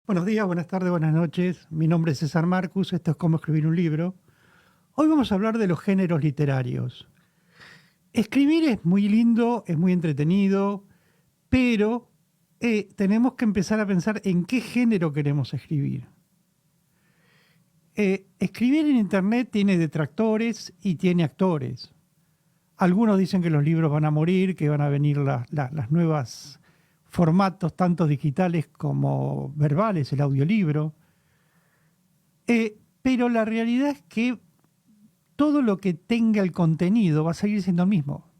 Buenos días, buenas tardes, buenas noches. Mi nombre es César Marcus, esto es Cómo escribir un libro. Hoy vamos a hablar de los géneros literarios. Escribir es muy lindo, es muy entretenido, pero tenemos que empezar a pensar en qué género queremos escribir. Escribir en Internet tiene detractores y tiene actores. Algunos dicen que los libros van a morir, que van a venir las nuevas formatos, tanto digitales como verbales, el audiolibro. Pero la realidad es que todo lo que tenga el contenido va a seguir siendo el mismo.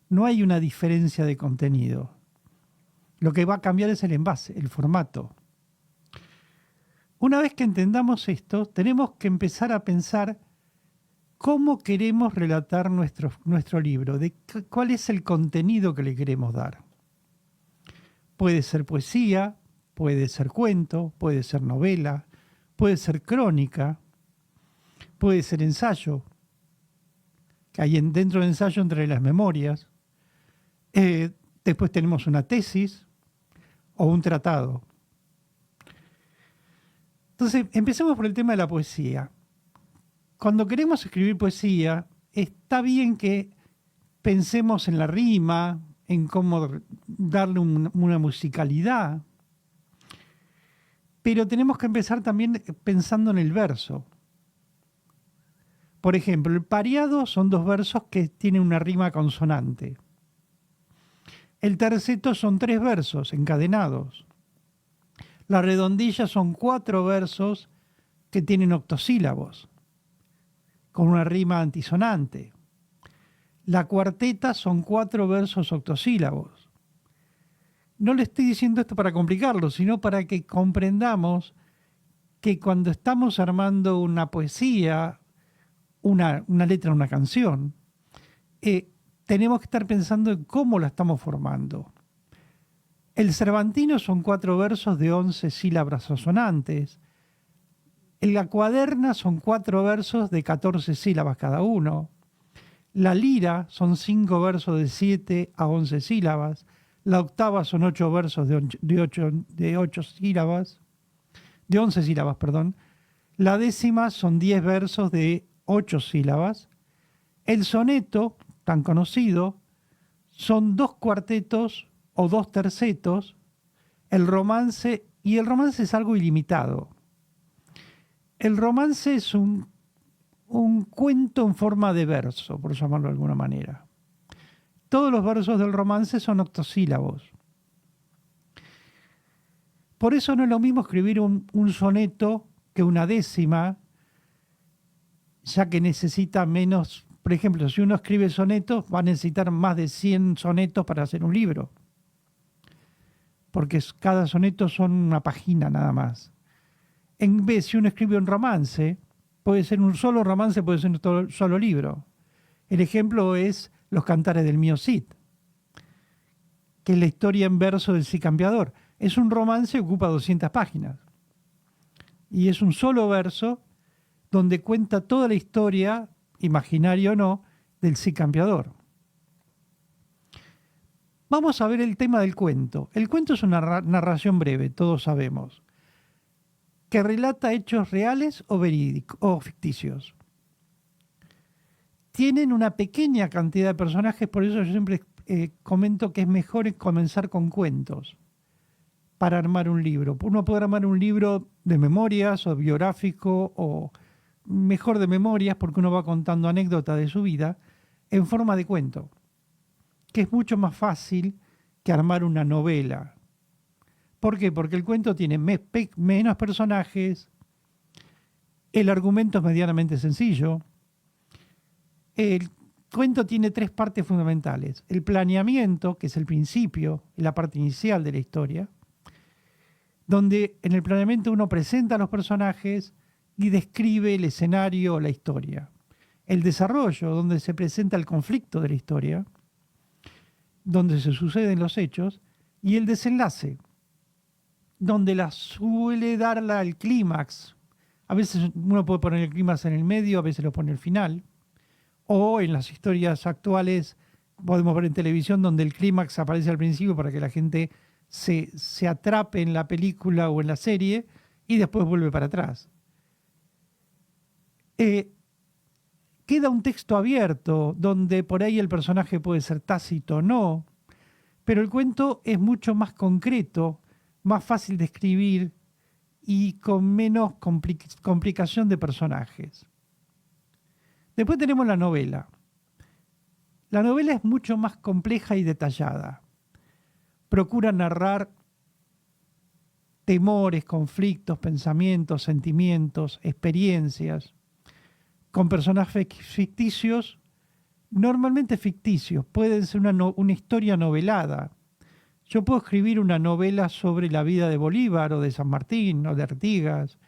No hay una diferencia de contenido. Lo que va a cambiar es el envase, el formato. Una vez que entendamos esto, tenemos que empezar a pensar cómo queremos relatar nuestro libro, cuál es el contenido que le queremos dar. Puede ser poesía, puede ser cuento, puede ser novela, puede ser crónica, puede ser ensayo, que hay dentro del ensayo entre las memorias. Después tenemos una tesis o un tratado. Entonces, empecemos por el tema de la poesía. Cuando queremos escribir poesía, está bien que pensemos en la rima, en cómo darle una musicalidad, pero tenemos que empezar también pensando en el verso. Por ejemplo, el pareado son dos versos que tienen una rima consonante. El terceto son tres versos encadenados. La redondilla son 4 versos que tienen octosílabos, con una rima antisonante. La cuarteta son 4 versos octosílabos. No le estoy diciendo esto para complicarlo, sino para que comprendamos que cuando estamos armando una poesía, una letra, una canción, tenemos que estar pensando en cómo la estamos formando. El cervantino son 4 versos de 11 sílabas asonantes. En la cuaderna son 4 versos de 14 sílabas cada uno. La lira son 5 versos de 7 a 11 sílabas. La octava son 8 versos de 8 sílabas, de 11 sílabas, perdón. La décima son 10 versos de 8 sílabas. El soneto, tan conocido, son 2 cuartetos o 2 tercetos. El romance es algo ilimitado. El romance es un cuento en forma de verso, por llamarlo de alguna manera. Todos los versos del romance son octosílabos. Por eso no es lo mismo escribir un soneto que una décima, ya que necesita menos. Por ejemplo, si uno escribe sonetos, va a necesitar más de 100 sonetos para hacer un libro, porque cada soneto son una página nada más. En vez, si uno escribe un romance, puede ser un solo romance, puede ser un solo libro. El ejemplo es Los Cantares del Mío Cid, que es la historia en verso del Cid Campeador. Es un romance que ocupa 200 páginas. Y es un solo verso donde cuenta toda la historia, imaginaria o no, del Cid Campeador. Vamos a ver el tema del cuento. El cuento es una narración breve, todos sabemos, que relata hechos reales o verídicos o ficticios. Tienen una pequeña cantidad de personajes, por eso yo siempre comento que es mejor comenzar con cuentos para armar un libro. Uno puede armar un libro de memorias o biográfico o mejor de memorias porque uno va contando anécdotas de su vida en forma de cuento, que es mucho más fácil que armar una novela. ¿Por qué? Porque el cuento tiene menos personajes, el argumento es medianamente sencillo. El cuento tiene 3 partes fundamentales. El planeamiento, que es el principio, la parte inicial de la historia, donde en el planeamiento uno presenta a los personajes y describe el escenario o la historia. El desarrollo, donde se presenta el conflicto de la historia, donde se suceden los hechos, y el desenlace, donde la suele darla al clímax. A veces uno puede poner el clímax en el medio, a veces lo pone al final. O en las historias actuales podemos ver en televisión donde el clímax aparece al principio para que la gente se atrape en la película o en la serie y después vuelve para atrás. Queda un texto abierto donde por ahí el personaje puede ser tácito o no, pero el cuento es mucho más concreto, más fácil de escribir y con menos complicación de personajes. Después tenemos la novela. La novela es mucho más compleja y detallada. Procura narrar temores, conflictos, pensamientos, sentimientos, experiencias, con personajes ficticios, normalmente ficticios. Pueden ser una historia novelada. Yo puedo escribir una novela sobre la vida de Bolívar o de San Martín o de Artigas,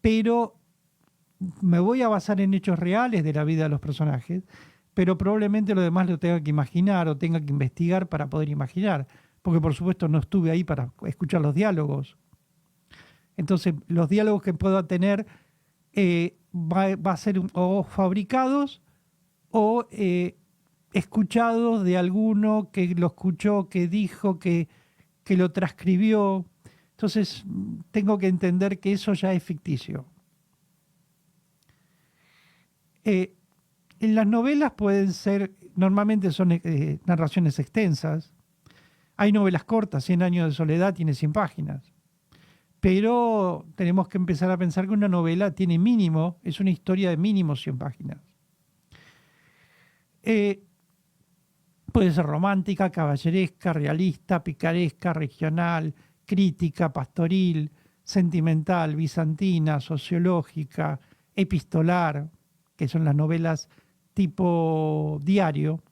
pero me voy a basar en hechos reales de la vida de los personajes, pero probablemente lo demás lo tenga que imaginar o tenga que investigar para poder imaginar, porque por supuesto no estuve ahí para escuchar los diálogos. Entonces, los diálogos que pueda tener va a ser o fabricados o escuchados de alguno que lo escuchó, que dijo, que lo transcribió. Entonces, tengo que entender que eso ya es ficticio. En las novelas pueden ser, normalmente son narraciones extensas. Hay novelas cortas, 100 años de soledad tiene 100 páginas. Pero tenemos que empezar a pensar que una novela tiene mínimo, es una historia de mínimo 100 páginas. Puede ser romántica, caballeresca, realista, picaresca, regional, crítica, pastoril, sentimental, bizantina, sociológica, epistolar, que son las novelas tipo diario,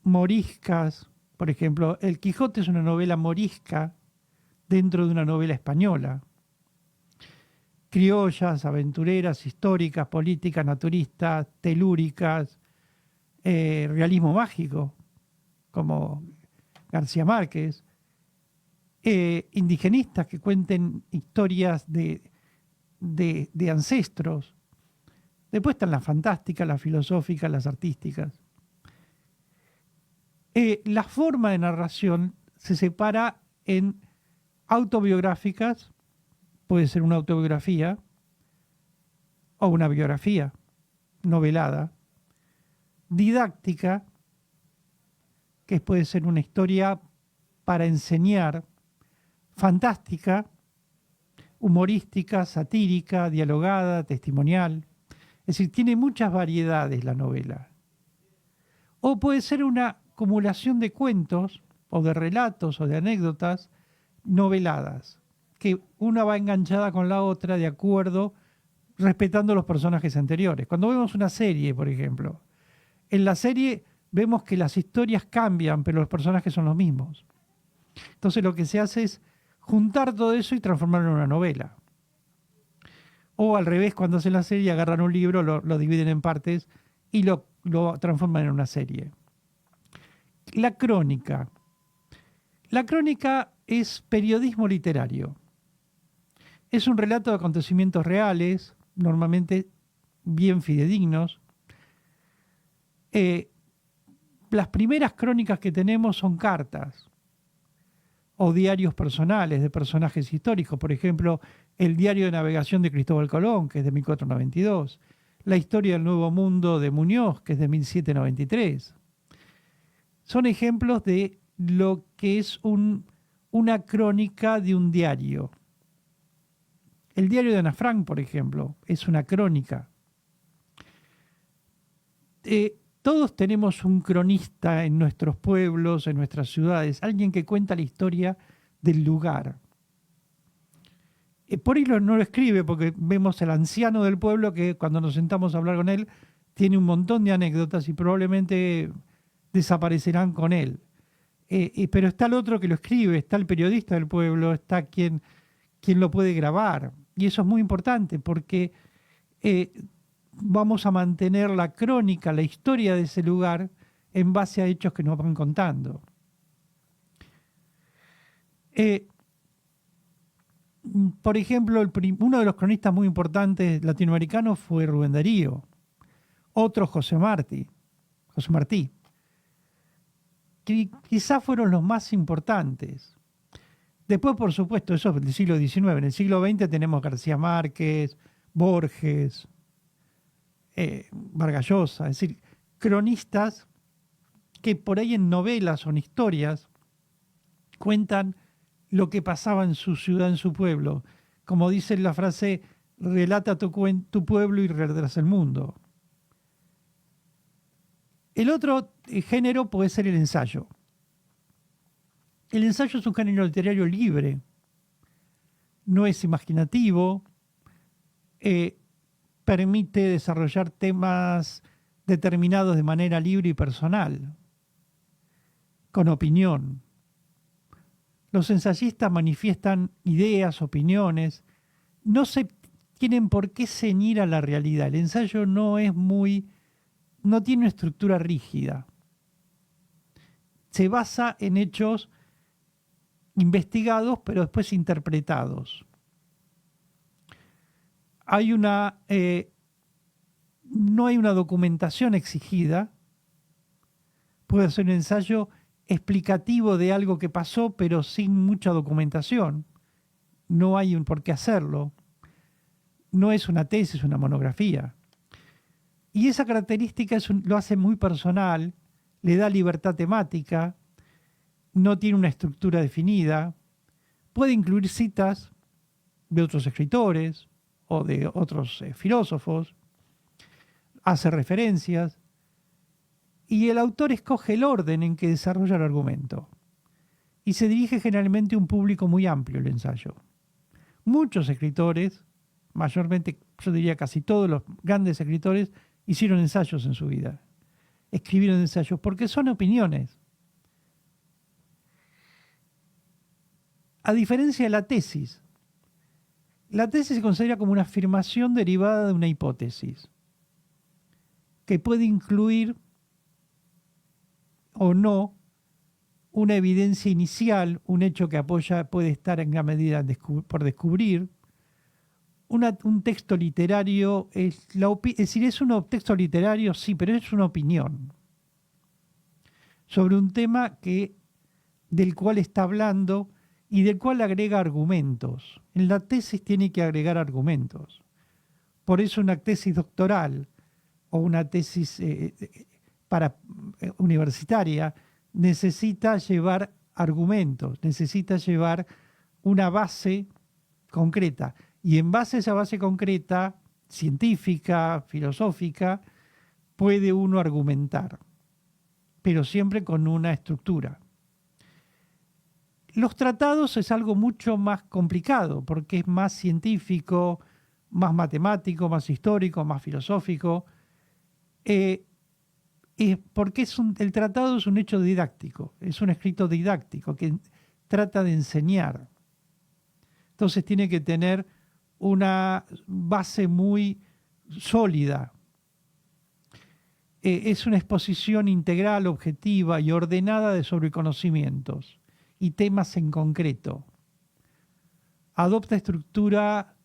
moriscas, por ejemplo, El Quijote es una novela morisca dentro de una novela española. Criollas, aventureras, históricas, políticas, naturistas, telúricas, realismo mágico, como García Márquez, indigenistas que cuenten historias de ancestros. Después están las fantásticas, las filosóficas, las artísticas. La forma de narración se separa en autobiográficas, puede ser una autobiografía o una biografía novelada, didáctica, que puede ser una historia para enseñar, fantástica, humorística, satírica, dialogada, testimonial. Es decir, tiene muchas variedades la novela. O puede ser una acumulación de cuentos o de relatos o de anécdotas noveladas, que una va enganchada con la otra de acuerdo, respetando los personajes anteriores. Cuando vemos una serie, por ejemplo, en la serie vemos que las historias cambian, pero los personajes son los mismos. Entonces lo que se hace es juntar todo eso y transformarlo en una novela. O al revés, cuando hacen la serie, agarran un libro, lo dividen en partes y lo transforman en una serie. La crónica. La crónica es periodismo literario. Es un relato de acontecimientos reales, normalmente bien fidedignos. Las primeras crónicas que tenemos son cartas o diarios personales de personajes históricos. Por ejemplo, el diario de navegación de Cristóbal Colón, que es de 1492. La historia del Nuevo Mundo de Muñoz, que es de 1793. Son ejemplos de lo que es una crónica de un diario. El diario de Ana Frank, por ejemplo, es una crónica. Todos tenemos un cronista en nuestros pueblos, en nuestras ciudades, alguien que cuenta la historia del lugar. Por ahí no lo escribe porque vemos al anciano del pueblo que cuando nos sentamos a hablar con él tiene un montón de anécdotas y probablemente desaparecerán con él. Pero está el otro que lo escribe, está el periodista del pueblo, está quien lo puede grabar. Y eso es muy importante porque vamos a mantener la crónica, la historia de ese lugar en base a hechos que nos van contando. Por ejemplo, uno de los cronistas muy importantes latinoamericanos fue Rubén Darío. Otro José Martí. quizás fueron los más importantes. Después, por supuesto, eso es del siglo XIX. En el siglo XX tenemos García Márquez, Borges, Vargas Llosa, es decir, cronistas que por ahí en novelas o en historias cuentan lo que pasaba en su ciudad, en su pueblo. Como dice la frase, relata tu pueblo y retrasa el mundo. El otro género puede ser el ensayo. El ensayo es un género literario libre, no es imaginativo, permite desarrollar temas determinados de manera libre y personal, con opinión. Los ensayistas manifiestan ideas, opiniones, no se tienen por qué ceñir a la realidad. El ensayo no tiene una estructura rígida. Se basa en hechos investigados, pero después interpretados. No hay una documentación exigida. Puede ser un ensayo explicativo de algo que pasó, pero sin mucha documentación. No hay un por qué hacerlo. No es una tesis, una monografía. Y esa característica lo hace muy personal, le da libertad temática, no tiene una estructura definida, puede incluir citas de otros escritores o de otros filósofos, hace referencias, y el autor escoge el orden en que desarrolla el argumento. Y se dirige generalmente a un público muy amplio el ensayo. Muchos escritores, mayormente, yo diría casi todos los grandes escritores, hicieron ensayos en su vida. Escribieron ensayos porque son opiniones. A diferencia de la tesis se considera como una afirmación derivada de una hipótesis, que puede incluir o no una evidencia inicial, un hecho que apoya, puede estar en gran medida por descubrir. Un texto literario es decir, es un texto literario, sí, pero es una opinión sobre un tema del cual está hablando y del cual agrega argumentos. En la tesis tiene que agregar argumentos. Por eso una tesis doctoral o una tesis universitaria necesita llevar argumentos, necesita llevar una base concreta. Y en base a esa base concreta, científica, filosófica, puede uno argumentar, pero siempre con una estructura. Los tratados es algo mucho más complicado porque es más científico, más matemático, más histórico, más filosófico, porque el tratado es un hecho didáctico, es un escrito didáctico que trata de enseñar. Entonces tiene que tener una base muy sólida. Es una exposición integral, objetiva y ordenada sobre conocimientos y temas en concreto. Adopta estructura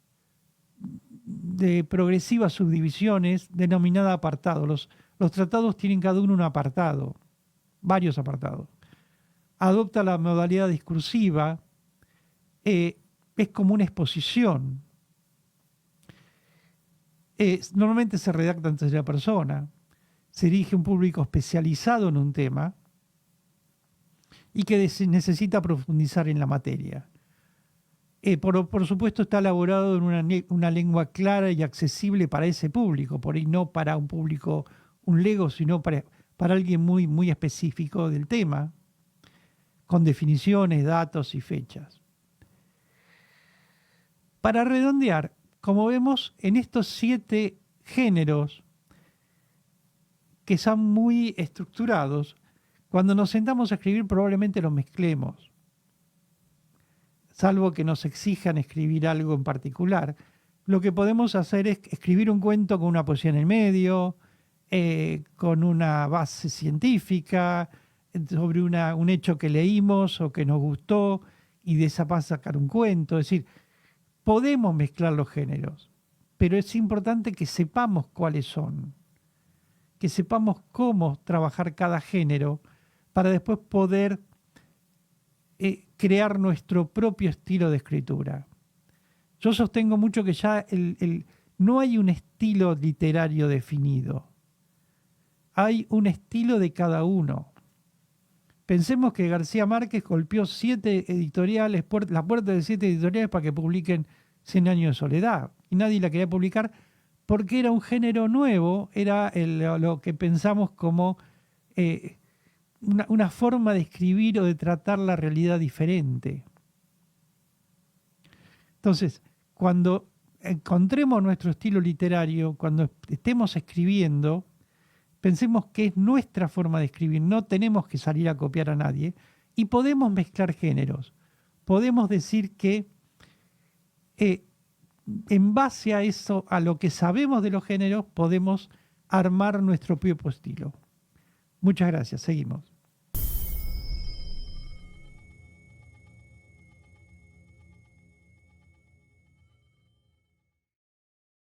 de progresivas subdivisiones denominada apartado. Los tratados tienen cada uno un apartado, varios apartados. Adopta la modalidad discursiva, es como una exposición. Normalmente se redacta en tercera persona, se dirige a un público especializado en un tema y que necesita profundizar en la materia. Por supuesto está elaborado en una lengua clara y accesible para ese público, por ahí no para un público, un lego, sino para alguien muy, muy específico del tema, con definiciones, datos y fechas. Para redondear, como vemos, en estos 7 géneros que son muy estructurados, cuando nos sentamos a escribir probablemente los mezclemos, salvo que nos exijan escribir algo en particular. Lo que podemos hacer es escribir un cuento con una poesía en el medio, con una base científica, sobre un hecho que leímos o que nos gustó, y de esa base sacar un cuento. Es decir, podemos mezclar los géneros, pero es importante que sepamos cuáles son, que sepamos cómo trabajar cada género para después poder crear nuestro propio estilo de escritura. Yo sostengo mucho que ya no hay un estilo literario definido. Hay un estilo de cada uno. Pensemos que García Márquez golpeó 7 editoriales, las puertas de 7 editoriales para que publiquen 100 años de soledad. Y nadie la quería publicar porque era un género nuevo, era lo que pensamos como una forma de escribir o de tratar la realidad diferente. Entonces, cuando encontremos nuestro estilo literario, cuando estemos escribiendo, pensemos que es nuestra forma de escribir, no tenemos que salir a copiar a nadie y podemos mezclar géneros. Podemos decir que en base a eso, a lo que sabemos de los géneros, podemos armar nuestro propio estilo. Muchas gracias, seguimos.